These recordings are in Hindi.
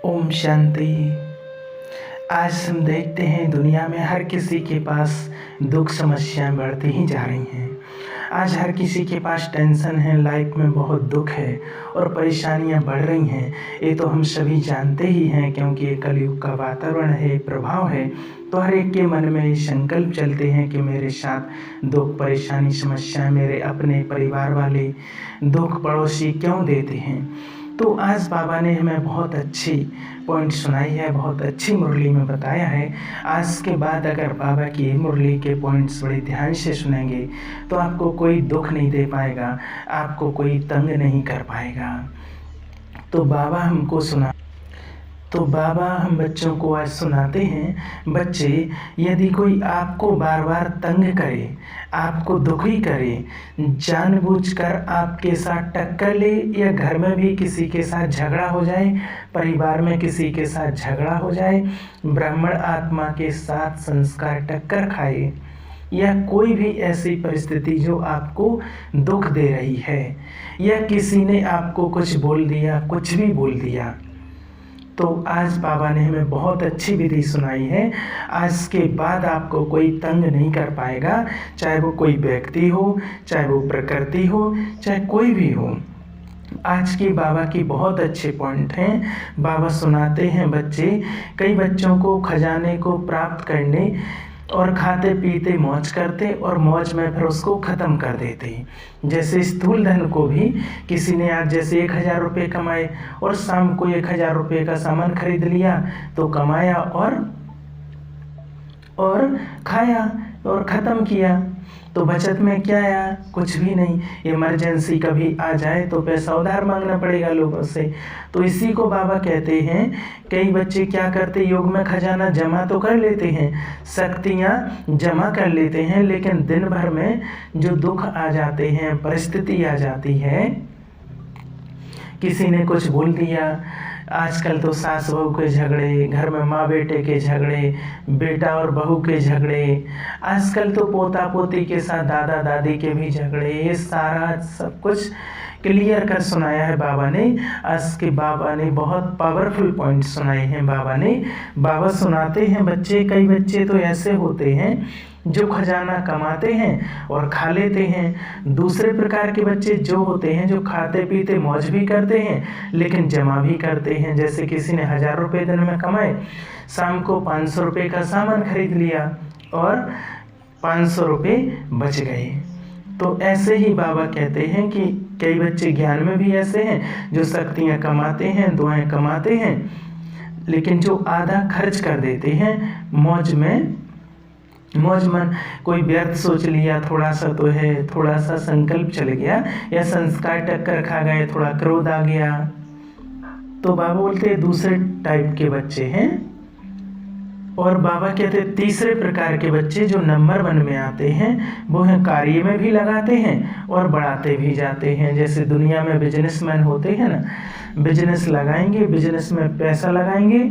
ओम शांति। आज हम देखते हैं दुनिया में हर किसी के पास दुख समस्याएं बढ़ती ही जा रही हैं। आज हर किसी के पास टेंशन है, लाइफ में बहुत दुख है और परेशानियां बढ़ रही हैं। ये तो हम सभी जानते ही हैं, क्योंकि ये कलयुग का वातावरण है, प्रभाव है। तो हर एक के मन में ये संकल्प चलते हैं कि मेरे साथ दुख, परेशानी, समस्या मेरे अपने परिवार वाले, दुख पड़ोसी क्यों देते हैं। तो आज बाबा ने हमें बहुत अच्छी पॉइंट सुनाई है, बहुत अच्छी मुरली में बताया है। आज के बाद अगर बाबा की मुरली के पॉइंट्स बड़े ध्यान से सुनेंगे तो आपको कोई दुख नहीं दे पाएगा, आपको कोई तंग नहीं कर पाएगा। तो बाबा हम बच्चों को आज सुनाते हैं, बच्चे यदि कोई आपको बार बार तंग करे, आपको दुखी करे, जानबूझकर आपके साथ टक्कर ले, या घर में भी किसी के साथ झगड़ा हो जाए, परिवार में किसी के साथ झगड़ा हो जाए, ब्राह्मण आत्मा के साथ संस्कार टक्कर खाए, या कोई भी ऐसी परिस्थिति जो आपको दुख दे रही है, या किसी ने आपको कुछ बोल दिया, कुछ भी बोल दिया, तो आज बाबा ने हमें बहुत अच्छी विधि सुनाई है। आज के बाद आपको कोई तंग नहीं कर पाएगा, चाहे वो कोई व्यक्ति हो, चाहे वो प्रकृति हो, चाहे कोई भी हो। आज की बाबा की बहुत अच्छे पॉइंट हैं। बाबा सुनाते हैं, बच्चे कई बच्चों को खजाने को प्राप्त करने और खाते पीते मौज करते और मौज में फिर उसको ख़त्म कर देते। जैसे स्थूल धन को भी किसी ने आज जैसे 1000 रुपये कमाए और शाम को 1000 रुपये का सामान खरीद लिया, तो कमाया और खाया और ख़त्म किया, तो बचत में क्या आया? कुछ भी नहीं। इमरजेंसी कभी आ जाए तो पैसा उधार मांगना पड़ेगा लोगों से। तो इसी को बाबा कहते हैं, कई बच्चे क्या करते, योग में खजाना जमा तो कर लेते हैं, शक्तियाँ जमा कर लेते हैं, लेकिन दिन भर में जो दुख आ जाते हैं, परिस्थिति आ जाती है, किसी ने कुछ बोल दिया। आजकल तो सास बहू के झगड़े, घर में माँ बेटे के झगड़े, बेटा और बहू के झगड़े, आजकल तो पोता पोती के साथ दादा दादी के भी झगड़े, ये सारा सब कुछ क्लियर कर सुनाया है बाबा ने। आज के बाबा ने बहुत पावरफुल पॉइंट सुनाए हैं बाबा सुनाते हैं, बच्चे कई बच्चे तो ऐसे होते हैं जो खजाना कमाते हैं और खा लेते हैं। दूसरे प्रकार के बच्चे जो होते हैं जो खाते पीते मौज भी करते हैं लेकिन जमा भी करते हैं। जैसे किसी ने 1000 रुपये दिन में कमाए, शाम को 500 रुपये का सामान खरीद लिया और 500 रुपये बच गए। तो ऐसे ही बाबा कहते हैं कि कई बच्चे ज्ञान में भी ऐसे हैं जो शक्तियाँ कमाते हैं, दुआएं कमाते हैं, लेकिन जो आधा खर्च कर देते हैं मौज मन, कोई व्यर्थ सोच लिया, थोड़ा सा तो है, थोड़ा सा संकल्प चल गया या संस्कार टक्कर खा गए, थोड़ा क्रोध आ गया, तो बाबा बोलते हैं दूसरे टाइप के बच्चे हैं। और बाबा कहते हैं तीसरे प्रकार के बच्चे जो नंबर 1 में आते हैं वो हैं कार्य में भी लगाते हैं और बढ़ाते भी जाते हैं। जैसे दुनिया में बिजनेसमैन होते हैं ना, बिजनेस लगाएंगे, बिजनेस में पैसा लगाएंगे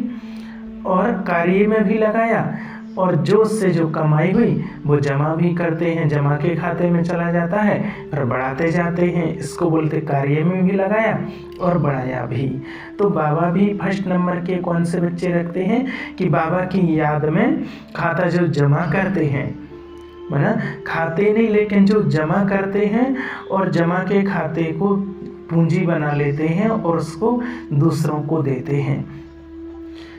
और कार्य में भी लगाया और जो उससे जो कमाई हुई वो जमा भी करते हैं, जमा के खाते में चला जाता है, फिर बढ़ाते जाते हैं। इसको बोलते कार्य में भी लगाया और बढ़ाया भी। तो बाबा भी फर्स्ट नंबर के कौन से बच्चे रखते हैं कि बाबा की याद में खाता जो जमा करते हैं, माना खाते नहीं लेकिन जो जमा करते हैं और जमा के खाते को पूंजी बना लेते हैं और उसको दूसरों को देते हैं।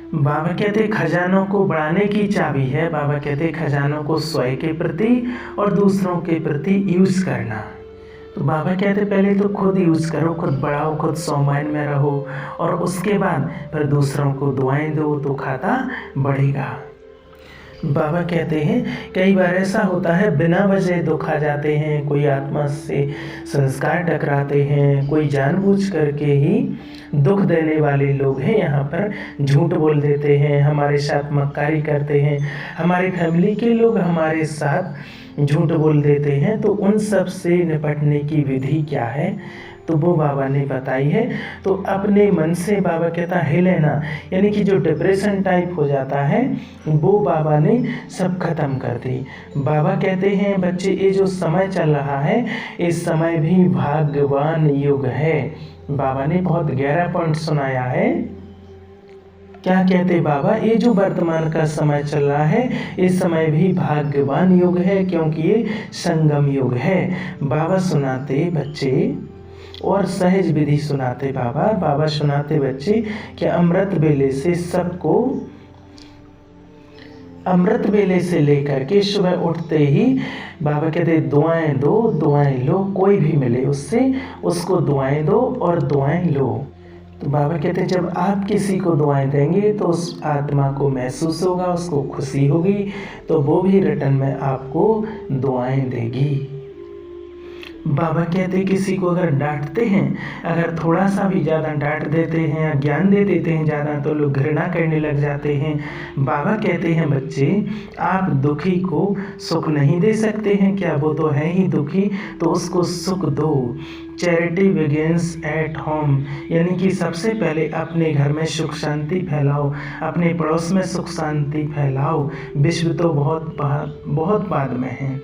बाबा कहते खजानों को बढ़ाने की चाबी है, बाबा कहते खजानों को स्वयं के प्रति और दूसरों के प्रति यूज करना। तो बाबा कहते पहले तो खुद यूज करो, खुद बढ़ाओ, खुद सौमाइन में रहो और उसके बाद फिर दूसरों को दुआएं दो तो खाता बढ़ेगा। बाबा कहते हैं कई बार ऐसा होता है बिना वजह दुख आ जाते हैं, कोई आत्मा से संस्कार टकराते हैं, कोई जानबूझ करके ही दुख देने वाले लोग हैं, यहाँ पर झूठ बोल देते हैं, हमारे साथ मक्कारी करते हैं, हमारी फैमिली के लोग हमारे साथ झूठ बोल देते हैं। तो उन सब से निपटने की विधि क्या है, तो वो बाबा ने बताई है। तो अपने मन से बाबा कहता है लेना, यानी कि जो डिप्रेशन टाइप हो जाता है वो बाबा ने सब खत्म कर दी। बाबा कहते हैं बच्चे ये जो समय चल रहा है इस समय भी भाग्यवान युग है। बाबा ने बहुत गहरा पॉइंट सुनाया है क्या कहते बाबा, ये जो वर्तमान का समय चल रहा है इस समय भी भाग्यवान युग है, क्योंकि ये संगम युग है। बाबा सुनाते बच्चे और सहज विधि सुनाते बाबा सुनाते बच्चे कि अमृत बेले से लेकर के सुबह उठते ही बाबा कहते दुआएं दो, दुआएं लो, कोई भी मिले उससे उसको दुआएं दो और दुआएं लो। तो बाबा कहते जब आप किसी को दुआएं देंगे तो उस आत्मा को महसूस होगा, उसको खुशी होगी, तो वो भी रिटर्न में आपको दुआएं देगी। बाबा कहते किसी को अगर डांटते हैं, अगर थोड़ा सा भी ज़्यादा डांट देते हैं या ज्ञान दे देते हैं ज़्यादा, तो लोग घृणा करने लग जाते हैं। बाबा कहते हैं बच्चे, आप दुखी को सुख नहीं दे सकते हैं क्या? वो तो है ही दुखी, तो उसको सुख दो। चैरिटी बिगिंस एट होम, यानी कि सबसे पहले अपने घर में सुख शांति फैलाओ, अपने पड़ोस में सुख शांति फैलाओ, विश्व तो बहुत बाद में है।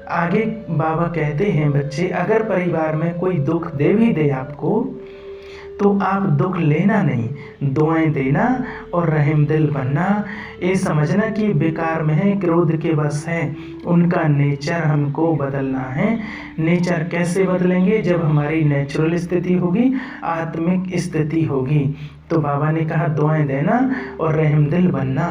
आगे बाबा कहते हैं बच्चे, अगर परिवार में कोई दुख दे भी दे आपको, तो आप दुख लेना नहीं, दुआएं देना और रहम दिल बनना। ये समझना कि बेकार में है, क्रोध के बस है, उनका नेचर हमको बदलना है। नेचर कैसे बदलेंगे? जब हमारी नेचुरल स्थिति होगी, आत्मिक स्थिति होगी। तो बाबा ने कहा दुआएं देना और रहम दिल बनना।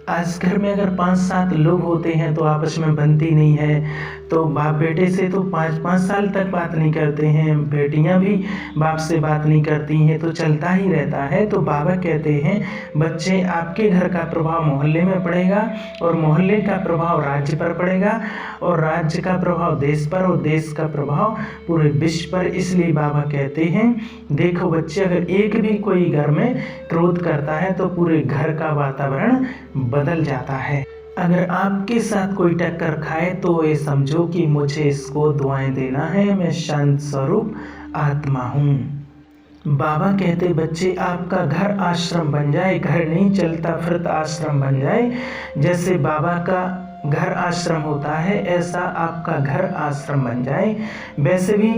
आज घर में अगर 5-7 लोग होते हैं तो आपस में बनती नहीं है, तो बाप बेटे से तो 5-5 साल तक बात नहीं करते हैं, बेटियां भी बाप से बात नहीं करती हैं, तो चलता ही रहता है। तो बाबा कहते हैं बच्चे, आपके घर का प्रभाव मोहल्ले में पड़ेगा और मोहल्ले का प्रभाव राज्य पर पड़ेगा और राज्य का प्रभाव देश पर और देश का प्रभाव पूरे विश्व पर। इसलिए बाबा कहते हैं देखो बच्चे, अगर एक भी कोई घर में क्रोध करता है तो पूरे घर का वातावरण बदल जाता है। अगर आपके साथ कोई टक्कर खाए तो ये समझो कि मुझे इसको दुआएं देना है, मैं शांत स्वरूप आत्मा हूँ। बाबा कहते बच्चे, आपका घर आश्रम बन जाए, घर नहीं चलता फिरता आश्रम बन जाए। जैसे बाबा का घर आश्रम होता है, ऐसा आपका घर आश्रम बन जाए। वैसे भी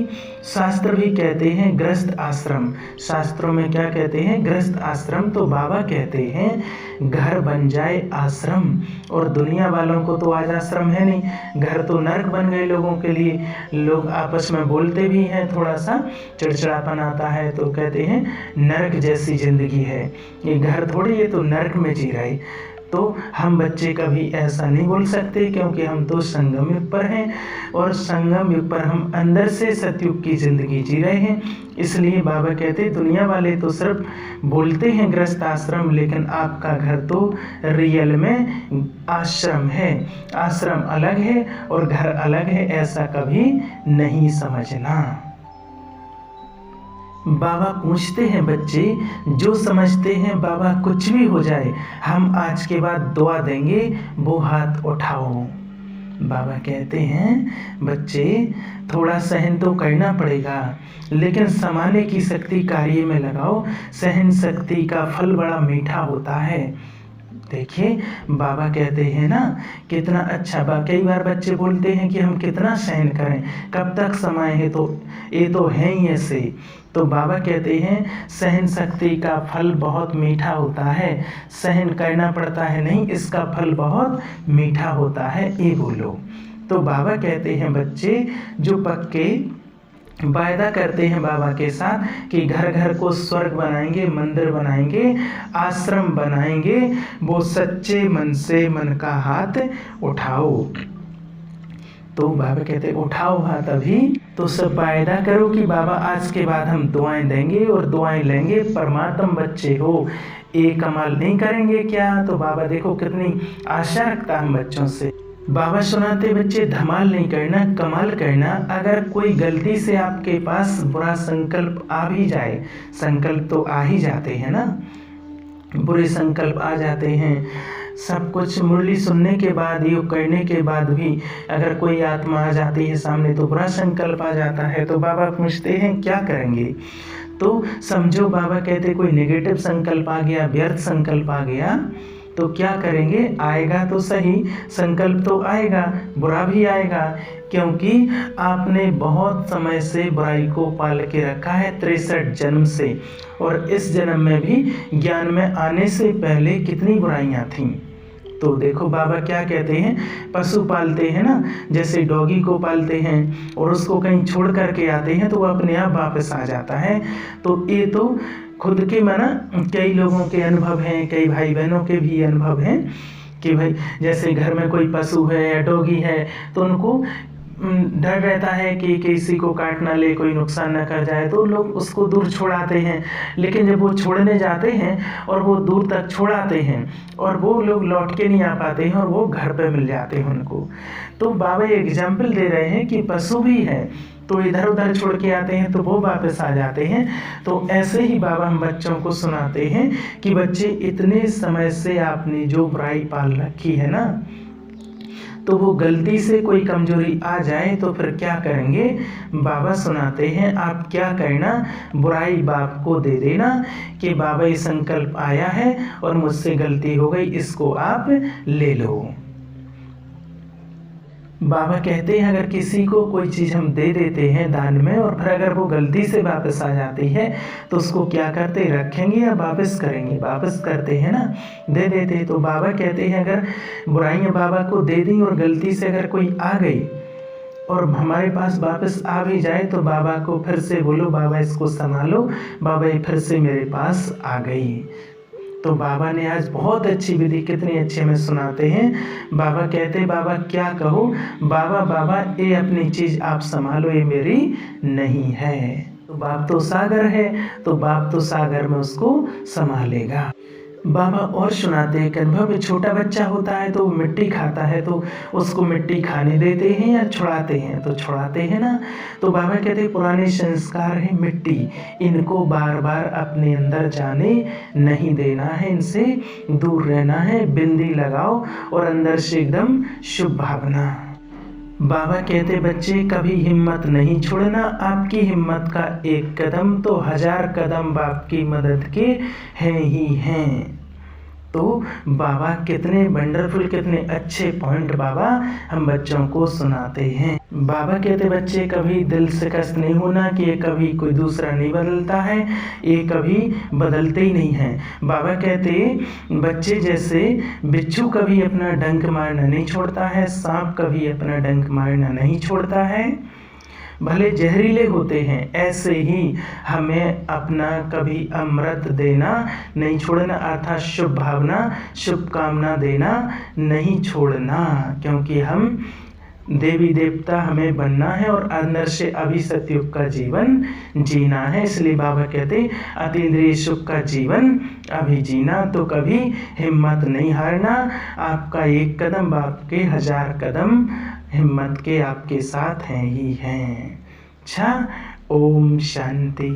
शास्त्र भी कहते हैं गृहस्थ आश्रम, शास्त्रों में क्या कहते हैं? गृहस्थ आश्रम। तो बाबा कहते हैं घर बन जाए आश्रम। और दुनिया वालों को तो आज आश्रम है नहीं, घर तो नर्क बन गए लोगों के लिए। लोग आपस में बोलते भी हैं, थोड़ा सा चिड़चिड़ापन आता है तो कहते हैं नर्क जैसी जिंदगी है, ये घर थोड़ी, ये तो नर्क में जी रहे। तो हम बच्चे कभी ऐसा नहीं बोल सकते, क्योंकि हम तो संगम युग पर हैं और संगम युग पर हम अंदर से सतयुग की ज़िंदगी जी रहे हैं। इसलिए बाबा कहते दुनिया वाले तो सिर्फ बोलते हैं गृहस्थ आश्रम, लेकिन आपका घर तो रियल में आश्रम है। आश्रम अलग है और घर अलग है, ऐसा कभी नहीं समझना। बाबा पूछते हैं बच्चे, जो समझते हैं बाबा कुछ भी हो जाए हम आज के बाद दुआ देंगे, वो हाथ उठाओ। बाबा कहते हैं बच्चे, थोड़ा सहन तो करना पड़ेगा, लेकिन समाने की शक्ति कार्य में लगाओ। सहन शक्ति का फल बड़ा मीठा होता है। देखिए बाबा कहते हैं ना कितना अच्छा। कई बार बच्चे बोलते हैं कि हम कितना सहन करें, कब तक समय है, तो ये तो है ही ऐसे। तो बाबा कहते हैं सहन शक्ति का फल बहुत मीठा होता है, सहन करना पड़ता है नहीं, इसका फल बहुत मीठा होता है, ये बोलो। तो बाबा कहते हैं बच्चे, जो पक्के वायदा करते हैं बाबा के साथ कि घर घर को स्वर्ग बनाएंगे, मंदिर बनाएंगे, आश्रम बनाएंगे, वो सच्चे मन से मन का हाथ उठाओ। तो बाबा कहते उठाओ हाथ अभी, तो सब वायदा करो कि बाबा आज के बाद हम दुआएं देंगे और दुआएं लेंगे। परमात्मा बच्चे हो, एक कमाल नहीं करेंगे क्या? तो बाबा देखो कितनी आशा रखता है हम बच्चों से। बाबा सुनाते बच्चे, धमाल नहीं करना, कमाल करना। अगर कोई गलती से आपके पास बुरा संकल्प आ भी जाए, संकल्प तो आ ही जाते हैं ना, बुरे संकल्प आ जाते हैं। सब कुछ मुरली सुनने के बाद, योग करने के बाद भी अगर कोई आत्मा आ जाती है सामने तो बुरा संकल्प आ जाता है। तो बाबा पूछते हैं क्या करेंगे? तो समझो बाबा कहते कोई नेगेटिव संकल्प आ गया, व्यर्थ संकल्प आ गया, तो क्या करेंगे, आएगा तो सही, संकल्प तो आएगा, बुरा भी आएगा, क्योंकि आपने बहुत समय से बुराई को पाल के रखा है 63 जन्म से, और इस जन्म में भी ज्ञान में आने से पहले कितनी बुराइयां थीं। तो देखो बाबा क्या कहते हैं, पशु पालते हैं ना, जैसे डॉगी को पालते हैं और उसको कहीं छोड़ करके आते हैं तो वो अपने आप वापस आ जाता है। तो ये तो खुद के माना कई लोगों के अनुभव हैं, कई भाई बहनों के भी अनुभव हैं कि भाई जैसे घर में कोई पशु है या डॉगी है तो उनको डर रहता है कि किसी को काट ना ले, कोई नुकसान ना कर जाए, तो लोग उसको दूर छोड़ाते हैं। लेकिन जब वो छोड़ने जाते हैं और वो दूर तक छोड़ाते हैं और वो लोग लौट के नहीं आ पाते हैं और वो घर पे मिल जाते हैं उनको। तो बाबा एग्जाम्पल दे रहे हैं कि पशु भी है तो इधर उधर छोड़ के आते हैं तो वो वापस आ जाते हैं। तो ऐसे ही बाबा हम बच्चों को सुनाते हैं कि बच्चे इतने समय से आपने जो बुराई पाल रखी है ना, तो वो गलती से कोई कमजोरी आ जाए तो फिर क्या करेंगे। बाबा सुनाते हैं आप क्या करना, बुराई बाप को दे देना कि बाबा ये संकल्प आया है और मुझसे गलती हो गई, इसको आप ले लो। बाबा कहते हैं अगर किसी को कोई चीज़ हम दे देते हैं दान में और फिर अगर वो गलती से वापस आ जाती है तो उसको क्या करते, रखेंगे या वापस करेंगे, वापस करते हैं ना, दे देते। तो बाबा कहते हैं अगर बुराइयां बाबा को दे दी और गलती से अगर कोई आ गई और हमारे पास वापस आ भी जाए तो बाबा को फिर से बोलो बाबा इसको संभालो, बाबा ये फिर से मेरे पास आ गई। तो बाबा ने आज बहुत अच्छी विधि, कितनी अच्छी हमें सुनाते हैं। बाबा कहते बाबा क्या कहो, बाबा ये अपनी चीज़ आप संभालो, ये मेरी नहीं है। तो बाप तो सागर है, तो बाप तो सागर में उसको संभालेगा। बाबा और सुनाते हैं कि अनुभव में छोटा बच्चा होता है तो मिट्टी खाता है तो उसको मिट्टी खाने देते हैं या छुड़ाते हैं, तो छुड़ाते हैं ना। तो बाबा कहते हैं पुराने संस्कार है मिट्टी, इनको बार बार अपने अंदर जाने नहीं देना है, इनसे दूर रहना है। बिंदी लगाओ और अंदर से एकदम शुभ भावना। बाबा कहते बच्चे कभी हिम्मत नहीं छोड़ना, आपकी हिम्मत का एक कदम तो 1000 कदम बाप की मदद के हैं ही हैं। तो बाबा कितने वंडरफुल, कितने अच्छे पॉइंट बाबा हम बच्चों को सुनाते हैं। बाबा कहते बच्चे कभी दिल से कष्ट नहीं होना कि ये कभी कोई दूसरा नहीं बदलता है, ये कभी बदलते ही नहीं है। बाबा कहते बच्चे जैसे बिच्छू कभी अपना डंक मारना नहीं छोड़ता है, सांप कभी अपना डंक मारना नहीं छोड़ता है, भले जहरीले होते हैं, ऐसे ही हमें अपना कभी अमृत देना नहीं छोड़ना, अर्थात शुभ भावना शुभ कामना देना नहीं छोड़ना, क्योंकि हम देवी देवता हमें बनना है और अंदर से अभी सतयुग का जीवन जीना है। इसलिए बाबा कहते अतीन्द्रिय सुख का जीवन अभी जीना। तो कभी हिम्मत नहीं हारना, आपका एक कदम बाप के 1000 कदम हिम्मत के आपके साथ हैं ही हैं। अच्छा, ओम शांति।